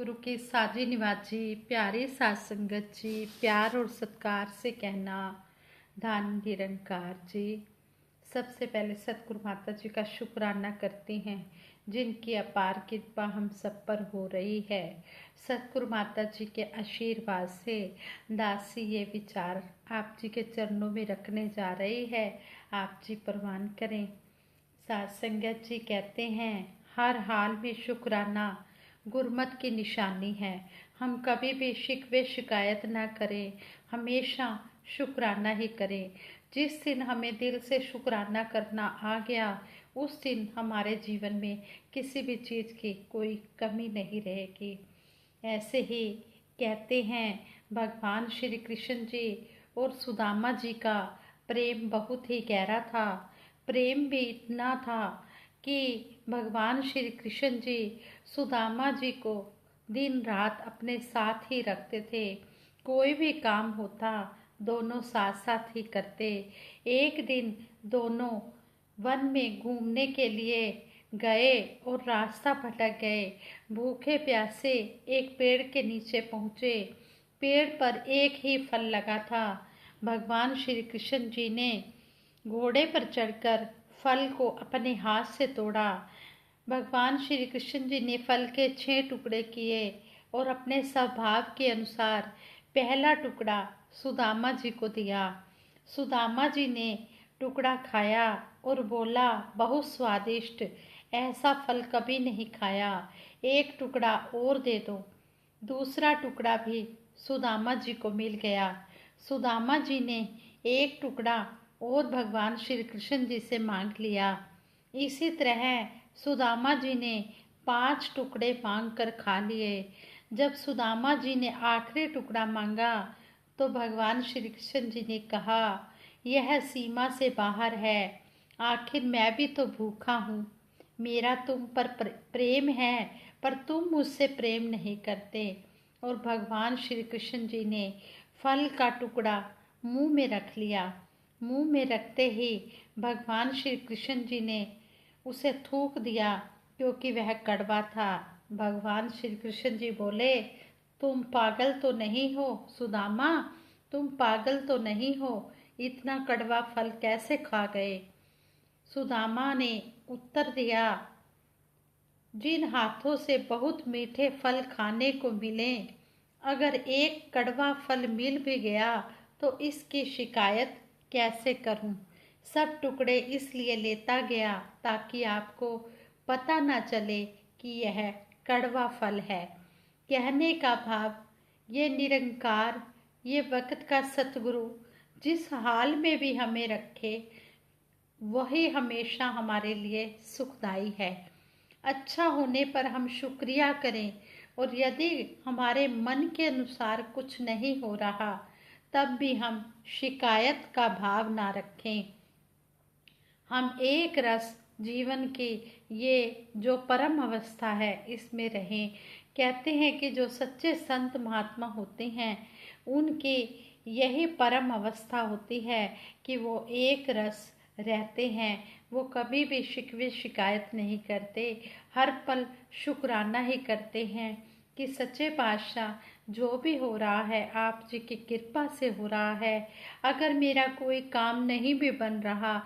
सतगुरु की साजी निवाजी प्यारी सात संगत जी, प्यार और सत्कार से कहना धन निरंकार जी। सबसे पहले सतगुरु माता जी का शुक्राना करते हैं जिनकी अपार कृपा हम सब पर हो रही है। सतगुरु माता जी के आशीर्वाद से दासी ये विचार आप जी के चरणों में रखने जा रही है, आप जी प्रवान करें। सात संगत जी कहते हैं हर हाल में शुक्राना गुरमत की निशानी है। हम कभी भी शिकवे शिकायत ना करें, हमेशा शुक्राना ही करें। जिस दिन हमें दिल से शुक्राना करना आ गया उस दिन हमारे जीवन में किसी भी चीज़ की कोई कमी नहीं रहेगी। ऐसे ही कहते हैं भगवान श्री कृष्ण जी और सुदामा जी का प्रेम बहुत ही गहरा था। प्रेम भी इतना था कि भगवान श्री कृष्ण जी सुदामा जी को दिन रात अपने साथ ही रखते थे। कोई भी काम होता दोनों साथ साथ ही करते। एक दिन दोनों वन में घूमने के लिए गए और रास्ता भटक गए। भूखे प्यासे एक पेड़ के नीचे पहुँचे। पेड़ पर एक ही फल लगा था। भगवान श्री कृष्ण जी ने घोड़े पर चढ़कर फल को अपने हाथ से तोड़ा। भगवान श्री कृष्ण जी ने फल के 6 टुकड़े किए और अपने स्वभाव के अनुसार पहला टुकड़ा सुदामा जी को दिया। सुदामा जी ने टुकड़ा खाया और बोला बहुत स्वादिष्ट, ऐसा फल कभी नहीं खाया, एक टुकड़ा और दे दो। दूसरा टुकड़ा भी सुदामा जी को मिल गया। सुदामा जी ने एक टुकड़ा और भगवान श्री कृष्ण जी से मांग लिया। इसी तरह सुदामा जी ने 5 टुकड़े मांग कर खा लिए। जब सुदामा जी ने आखिरी टुकड़ा मांगा तो भगवान श्री कृष्ण जी ने कहा यह सीमा से बाहर है, आखिर मैं भी तो भूखा हूँ। मेरा तुम पर प्रेम है पर तुम मुझसे प्रेम नहीं करते। और भगवान श्री कृष्ण जी ने फल का टुकड़ा मुंह में रख लिया। मुंह में रखते ही भगवान श्री कृष्ण जी ने उसे थूक दिया क्योंकि वह कड़वा था। भगवान श्री कृष्ण जी बोले तुम पागल तो नहीं हो सुदामा, तुम पागल तो नहीं हो, इतना कड़वा फल कैसे खा गए। सुदामा ने उत्तर दिया जिन हाथों से बहुत मीठे फल खाने को मिले, अगर एक कड़वा फल मिल भी गया तो इसकी शिकायत कैसे करूं। सब टुकड़े इसलिए लेता गया ताकि आपको पता न चले कि यह कड़वा फल है। कहने का भाव ये निरंकार, ये वक्त का सतगुरु जिस हाल में भी हमें रखे वही हमेशा हमारे लिए सुखदाई है। अच्छा होने पर हम शुक्रिया करें और यदि हमारे मन के अनुसार कुछ नहीं हो रहा तब भी हम शिकायत का भाव ना रखें। हम एक रस जीवन की ये जो परम अवस्था है इसमें रहें। कहते हैं कि जो सच्चे संत महात्मा होते हैं उनकी यही परम अवस्था होती है कि वो एक रस रहते हैं। वो कभी भी शिकवे शिकायत नहीं करते, हर पल शुक्राना ही करते हैं कि सच्चे पातशाह जो भी हो रहा है आप जी की कृपा से हो रहा है। अगर मेरा कोई काम नहीं भी बन रहा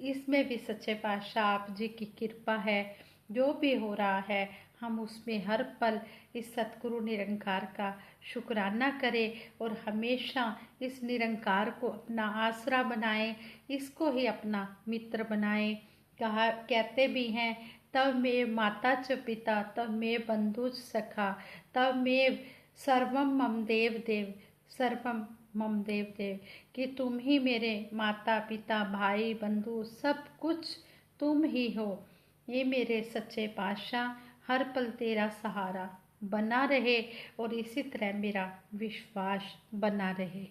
इसमें भी सच्चे पातशाह आप जी की कृपा है। जो भी हो रहा है हम उसमें हर पल इस सतगुरु निरंकार का शुक्राना करें और हमेशा इस निरंकार को अपना आसरा बनाएं, इसको ही अपना मित्र बनाएं। कहते भी हैं तब में माता च पिता तब में बंधु सखा तब में सर्वम मम देव देव सर्वम मम देव देव, कि तुम ही मेरे माता पिता भाई बंधु सब कुछ तुम ही हो। ये मेरे सच्चे पातशाह हर पल तेरा सहारा बना रहे और इसी तरह मेरा विश्वास बना रहे।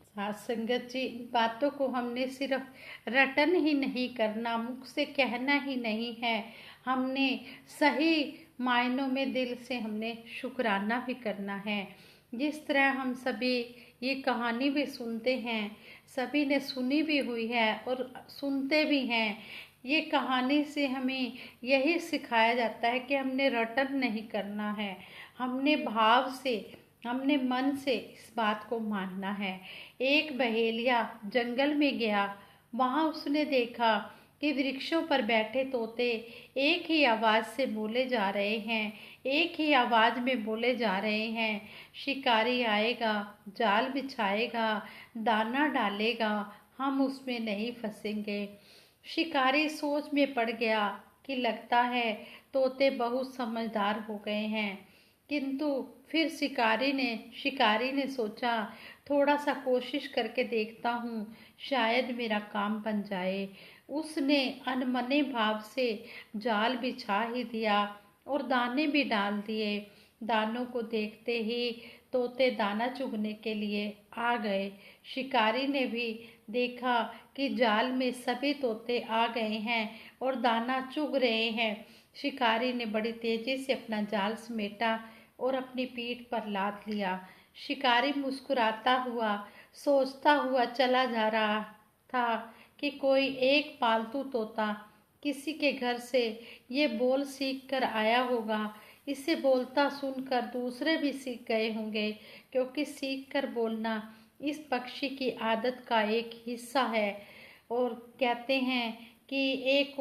साथ संगत जी इन बातों को हमने सिर्फ रटन ही नहीं करना, मुख से कहना ही नहीं है, हमने सही मायनों में दिल से हमने शुक्राना भी करना है। जिस तरह हम सभी ये कहानी भी सुनते हैं, सभी ने सुनी भी हुई है और सुनते भी हैं। ये कहानी से हमें यही सिखाया जाता है कि हमने रटन नहीं करना है, हमने भाव से, हमने मन से इस बात को मानना है। एक बहेलिया जंगल में गया, वहां उसने देखा कि वृक्षों पर बैठे तोते एक ही आवाज से बोले जा रहे हैं, एक ही आवाज में बोले जा रहे हैं। शिकारी आएगा, जाल बिछाएगा, दाना डालेगा, हम उसमें नहीं फंसेंगे। शिकारी सोच में पड़ गया कि लगता है तोते बहुत समझदार हो गए हैं। किंतु फिर शिकारी ने सोचा, थोड़ा सा कोशिश करके देखता हूँ, शायद मेरा काम बन जाए। उसने अनमने भाव से जाल बिछा ही दिया और दाने भी डाल दिए। दानों को देखते ही तोते दाना चुगने के लिए आ गए। शिकारी ने भी देखा कि जाल में सभी तोते आ गए हैं और दाना चुग रहे हैं। शिकारी ने बड़ी तेजी से अपना जाल समेटा और अपनी पीठ पर लाद लिया। शिकारी मुस्कुराता हुआ, सोचता हुआ चला जा रहा था कि कोई एक पालतू तोता किसी के घर से ये बोल सीख कर आया होगा। इसे बोलता सुनकर दूसरे भी सीख गए होंगे, क्योंकि सीख कर बोलना इस पक्षी की आदत का एक हिस्सा है। और कहते हैं कि एक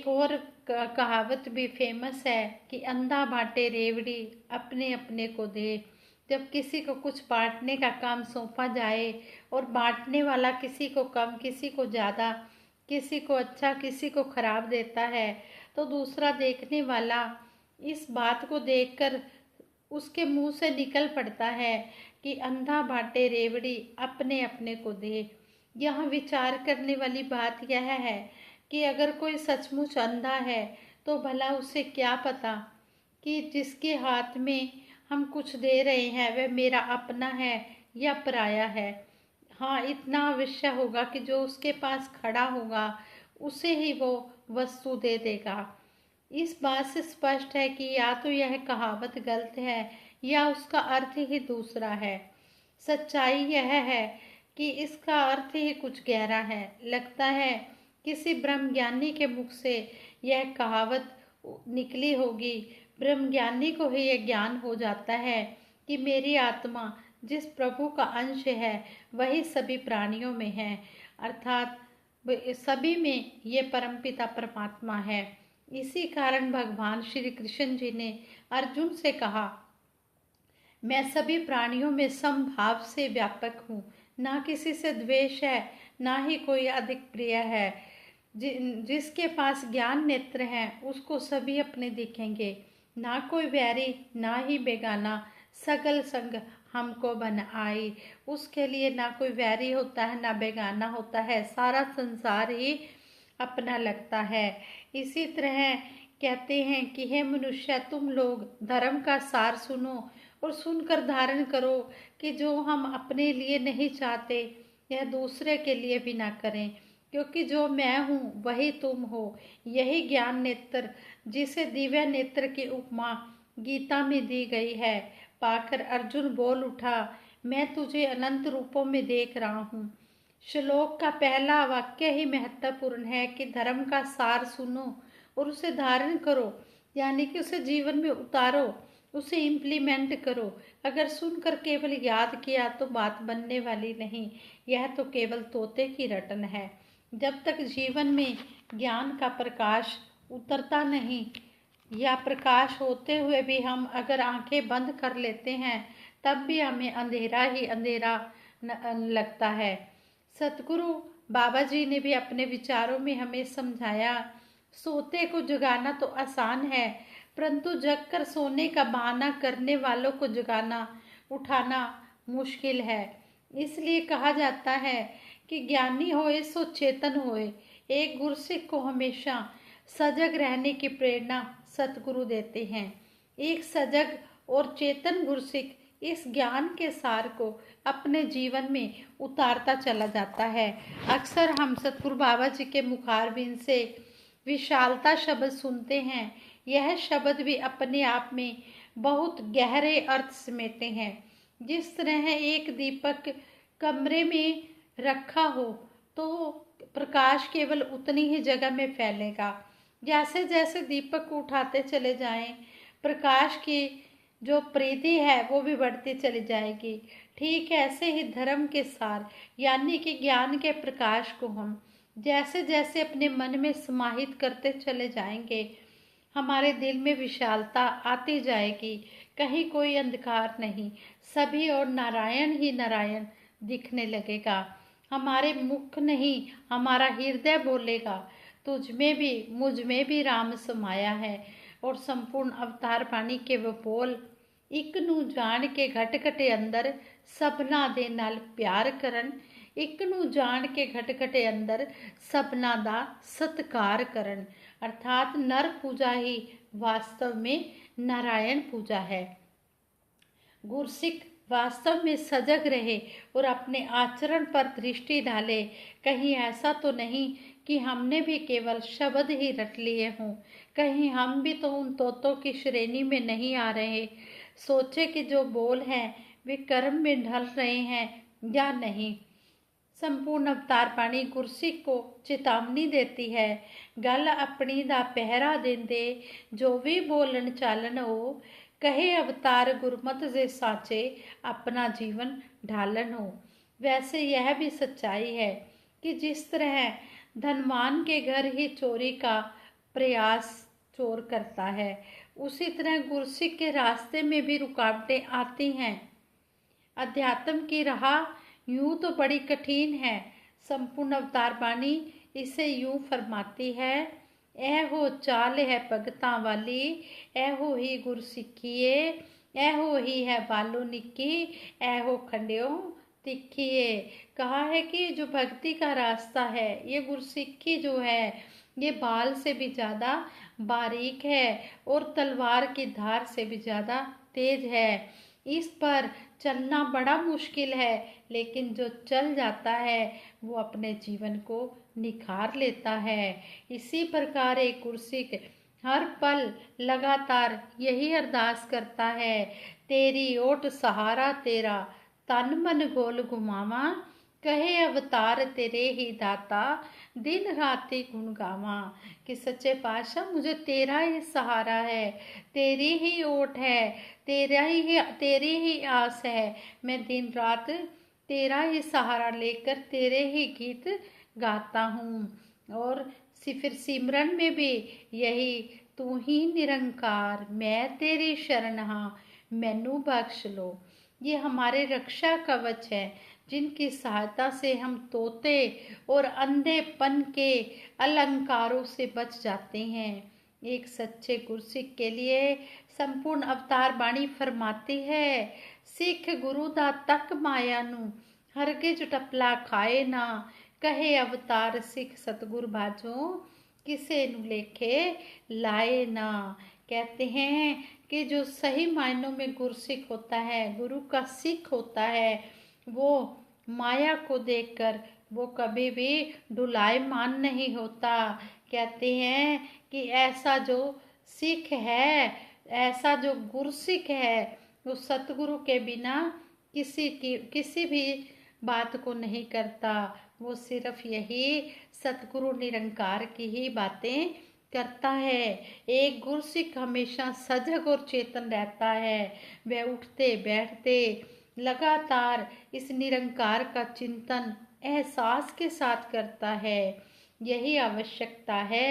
और कहावत भी फेमस है कि अंधा बांटे रेवड़ी, अपने अपने को दे। जब किसी को कुछ बांटने का काम सौंपा जाए और बांटने वाला किसी को कम, किसी को ज़्यादा, किसी को अच्छा, किसी को खराब देता है, तो दूसरा देखने वाला इस बात को देखकर उसके मुंह से निकल पड़ता है कि अंधा बांटे रेवड़ी, अपने अपने को दे। यहाँ विचार करने वाली बात यह है कि अगर कोई सचमुच अंधा है तो भला उसे क्या पता कि जिसके हाथ में हम कुछ दे रहे हैं वह मेरा अपना है या पराया है। हाँ, इतना अवश्य होगा कि जो उसके पास खड़ा होगा उसे ही वो वस्तु दे देगा। इस बात से स्पष्ट है कि या तो यह कहावत गलत है या उसका अर्थ ही दूसरा है। सच्चाई यह है कि इसका अर्थ ही कुछ गहरा है। लगता है किसी ब्रह्मज्ञानी के मुख से यह कहावत निकली होगी। ब्रह्मज्ञानी को ही यह ज्ञान हो जाता है कि मेरी आत्मा जिस प्रभु का अंश है वही सभी प्राणियों में है, अर्थात सभी में ये परमपिता परमात्मा है। इसी कारण भगवान श्री कृष्ण जी ने अर्जुन से कहा, मैं सभी प्राणियों में समभाव से व्यापक हूँ, ना किसी से द्वेष है, ना ही कोई अधिक प्रिय है। जिसके पास ज्ञान नेत्र है उसको सभी अपने दिखेंगे, ना कोई वैरी ना ही बेगाना, सगल संग हमको बन आई। उसके लिए ना कोई वैरी होता है ना बेगाना होता है, सारा संसार ही अपना लगता है। इसी तरह कहते हैं कि हे मनुष्य, तुम लोग धर्म का सार सुनो और सुनकर धारण करो कि जो हम अपने लिए नहीं चाहते यह दूसरे के लिए भी ना करें, क्योंकि जो मैं हूँ वही तुम हो। यही ज्ञान नेत्र जिसे दिव्य नेत्र की उपमा गीता में दी गई है पाकर अर्जुन बोल उठा, मैं तुझे अनंत रूपों में देख रहा हूँ। श्लोक का पहला वाक्य ही महत्वपूर्ण है कि धर्म का सार सुनो और उसे धारण करो, यानी कि उसे जीवन में उतारो, उसे इम्प्लीमेंट करो। अगर सुनकर केवल याद किया तो बात बनने वाली नहीं, यह तो केवल तोते की रटन है। जब तक जीवन में ज्ञान का प्रकाश उतरता नहीं या प्रकाश होते हुए भी हम अगर आंखें बंद कर लेते हैं तब भी हमें अंधेरा ही अंधेरा लगता है। सतगुरु बाबा जी ने भी अपने विचारों में हमें समझाया, सोते को जगाना तो आसान है, परंतु जगकर सोने का बहाना करने वालों को जगाना उठाना मुश्किल है। इसलिए कहा जाता है कि ज्ञानी होए सो चेतन होए। एक गुरसिख को हमेशा सजग रहने की प्रेरणा सतगुरु देते हैं। एक सजग और चेतन गुरसिख इस ज्ञान के सार को अपने जीवन में उतारता चला जाता है। अक्सर हम सतगुरु बाबा जी के मुखारबिंद से विशालता शब्द सुनते हैं। यह शब्द भी अपने आप में बहुत गहरे अर्थ समेटे हैं। जिस तरह एक दीपक कमरे में रखा हो तो प्रकाश केवल उतनी ही जगह में फैलेगा। जैसे जैसे दीपक को उठाते चले जाएं, प्रकाश की जो प्रीति है वो भी बढ़ती चली जाएगी। ठीक ऐसे ही धर्म के सार यानी कि ज्ञान के प्रकाश को हम जैसे जैसे अपने मन में समाहित करते चले जाएंगे, हमारे दिल में विशालता आती जाएगी। कहीं कोई अंधकार नहीं, सभी और नारायण ही नारायण दिखने लगेगा। हमारे मुख नहीं, हमारा हृदय बोलेगा, तुझ में भी मुझ में भी राम समाया है। और संपूर्ण अवतार बाणी के वो बोल, ਇੱਕ ਨੂੰ ਜਾਣ ਕੇ ਘਟ ਘਟੇ ਅੰਦਰ ਸਭਨਾ ਦੇ ਨਾਲ ਪਿਆਰ ਕਰਨ, ਇੱਕ ਨੂੰ ਜਾਣ ਕੇ घट घटे अंदर सबना दा सत्कार करन। अर्थात नर पूजा ही वास्तव में नारायण पूजा है। गुरसिख वास्तव में सजग रहे और अपने आचरण पर दृष्टि डाले। कहीं ऐसा तो नहीं कि हमने भी केवल शब्द ही रट लिए हों, कहीं हम भी तो उन तोतों की श्रेणी में नहीं आ रहे। सोचे कि जो बोल हैं वे कर्म में ढल रहे हैं या नहीं। संपूर्ण अवतार बाणी गुरसिख को चेतावनी देती है, गल अपनी दा पहरा देंदे, जो भी बोलन चालन हो, कहे अवतार गुरमत जे साचे, अपना जीवन ढालन हो। वैसे यह भी सच्चाई है कि जिस तरह धनवान के घर ही चोरी का प्रयास चोर करता है, उसी तरह गुरसिख के रास्ते में भी रुकावटें आती हैं। अध्यात्म की राह यूं तो बड़ी कठिन है। संपूर्ण अवतार बाणी इसे यूं फरमाती है, ऐहो चाल है भगतां वाली, ऐहो ही गुरसिखिए, ऐहो ही है बालो निकी, ऐहो खंडियो तिखिए। कहा है कि जो भक्ति का रास्ता है, ये गुरसिखी जो है, ये बाल से भी ज़्यादा बारीक है और तलवार की धार से भी ज़्यादा तेज है। इस पर चलना बड़ा मुश्किल है, लेकिन जो चल जाता है वो अपने जीवन को निखार लेता है। इसी प्रकार एक गुरसिख हर पल लगातार यही अरदास करता है, तेरी ओट सहारा तेरा, तन मन गोल घुमावा, कहे अवतार तेरे ही दाता, दिन राति गुण गावा। कि सच्चे पातशाह मुझे तेरा ही सहारा है, तेरी ही ओट है, तेरी ही आस है। मैं दिन रात तेरा ही सहारा लेकर तेरे ही गीत गाता हूँ। और फिर सिमरन में भी यही, तू ही निरंकार मैं तेरी शरण हाँ, मैनू बख्श लो। ये हमारे रक्षा कवच है, जिनकी सहायता से हम तोते और अंधेपन के अलंकारों से बच जाते हैं। एक सच्चे गुरसिख के लिए संपूर्ण अवतार बाणी फरमाती है, सिख गुरु दा तक माया नू, हरगिज टपला खाए ना, कहे अवतार सिख सतगुर बाजो, किसे नु लेखे लाए ना। कहते हैं कि जो सही मायनों में गुरसिख होता है, गुरु का सिख होता है, वो माया को देखकर वो कभी भी डुलायमान नहीं होता। कहते हैं कि ऐसा जो सिख है, ऐसा जो गुरसिख है, वो सतगुरु के बिना किसी भी बात को नहीं करता। वो सिर्फ यही सतगुरु निरंकार की ही बातें करता है। एक गुरसिख हमेशा सजग और चेतन रहता है। वह उठते बैठते लगातार इस निरंकार का चिंतन एहसास के साथ करता है। यही आवश्यकता है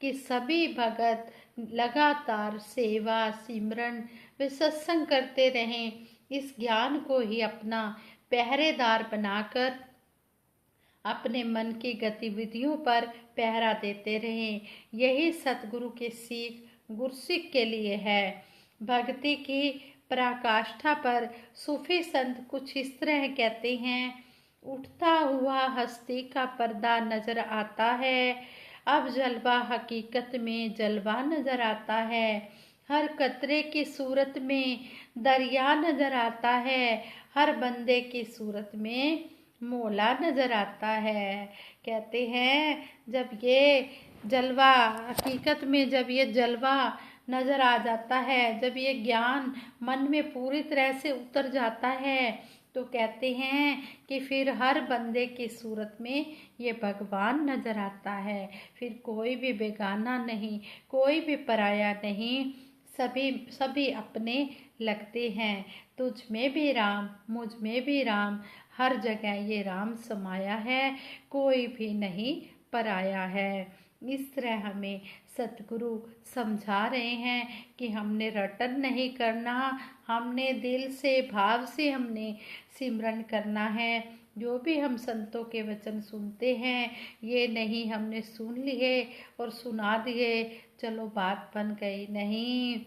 कि सभी भगत लगातार सेवा सिमरन व सत्संग करते रहें। इस ज्ञान को ही अपना पहरेदार बनाकर अपने मन की गतिविधियों पर पहरा देते रहें। यही सतगुरु की सीख गुरसिख के लिए है। भक्ति की पराकाष्ठा पर सूफी संत कुछ इस तरह कहते हैं, उठता हुआ हस्ती का पर्दा नजर आता है, अब जलवा हकीकत में जलवा नजर आता है, हर कतरे की सूरत में दरिया नजर आता है, हर बंदे की सूरत में मोला नजर आता है। कहते हैं जब ये जलवा हकीकत में जब ये जलवा नजर आ जाता है, जब ये ज्ञान मन में पूरी तरह से उतर जाता है, तो कहते हैं कि फिर हर बंदे की सूरत में ये भगवान नजर आता है। फिर कोई भी बेगाना नहीं, कोई भी पराया नहीं, सभी सभी अपने लगते हैं। तुझ में भी राम, मुझ में भी राम, हर जगह ये राम समाया है, कोई भी नहीं पराया है। इस तरह हमें सतगुरु समझा रहे हैं कि हमने रटन नहीं करना, हमने दिल से भाव से हमने सिमरन करना है। जो भी हम संतों के वचन सुनते हैं, ये नहीं हमने सुन लिए और सुना दिए, चलो बात बन गई। नहीं,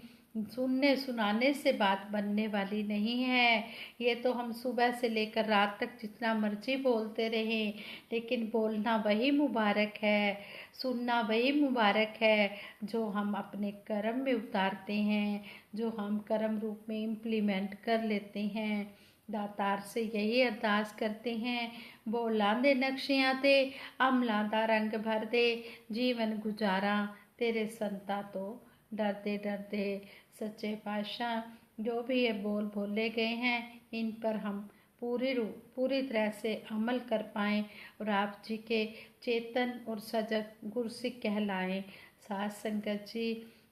सुनने सुनाने से बात बनने वाली नहीं है। ये तो हम सुबह से लेकर रात तक जितना मर्जी बोलते रहें, लेकिन बोलना वही मुबारक है, सुनना वही मुबारक है जो हम अपने कर्म में उतारते हैं, जो हम कर्म रूप में इम्प्लीमेंट कर लेते हैं। दातार से यही अरदास करते हैं, बोलां दे नक्शियां ते अमलां दा रंग भर दे, जीवन गुजारा तेरे संता तो डरते डरते। सच्चे पातशाह जो भी ये बोल बोले गए हैं, इन पर हम पूरी तरह से अमल कर पाएँ और आप जी के चेतन और सजग गुरसिख कहलाएं। साथ संगत जी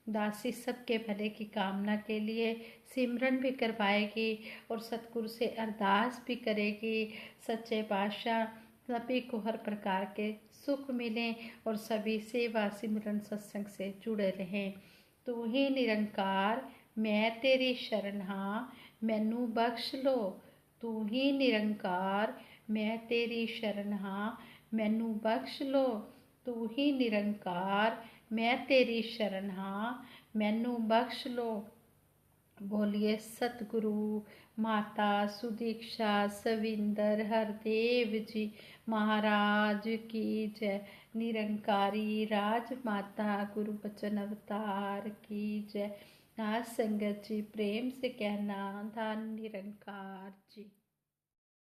दासी सबके भले की कामना के लिए सिमरन भी करवाएगी और सतगुरु से अरदास भी करेगी। सच्चे पातशाह सभी को हर प्रकार के सुख मिलें और सभी सेवा सिमरन सत्संग से जुड़े रहें। तू ही निरंकार मैं तेरी शरण हाँ, मैनू बख्श लो। तू ही निरंकार मैं तेरी शरण हाँ, मैनू बख्श लो। तू ही निरंकार मैं तेरी शरण हाँ, मैनू बख्श लो। बोलिए सतगुरु माता सुदीक्षा सविंदर हरदेव जी महाराज की जय। निरंकारी राजमाता गुरु बचन अवतार की जय। आज संगत जी प्रेम से कहना धन निरंकार जी।